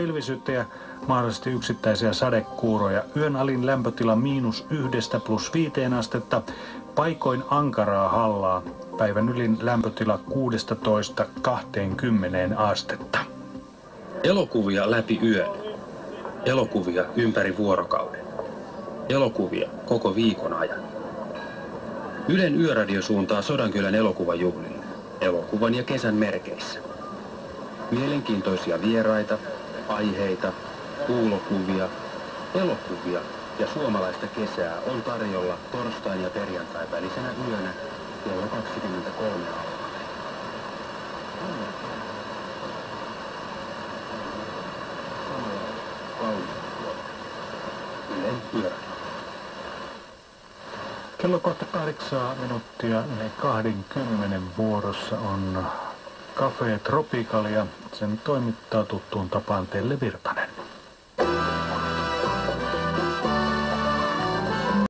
pilvisyyttä ja mahdollisesti yksittäisiä sadekuuroja. Yön alin lämpötila -1 +5 astetta. Paikoin ankaraa hallaa. Päivän ylin lämpötila 16–20 astetta. Elokuvia läpi yön. Elokuvia ympäri vuorokauden. Elokuvia koko viikon ajan. Ylen Yöradio suuntaa Sodankylän elokuvajuhlille. Elokuvan ja kesän merkeissä. Mielenkiintoisia vieraita, aiheita, kuulokuvia, elokuvia ja suomalaista kesää on tarjolla torstain ja perjantain välisenä yönä kello 23 alkaen. Ylen Yöradio. Kello kohta 8:20 vuorossa on Café Tropical ja sen toimittaa tuttuun tapaan Telle Virtanen.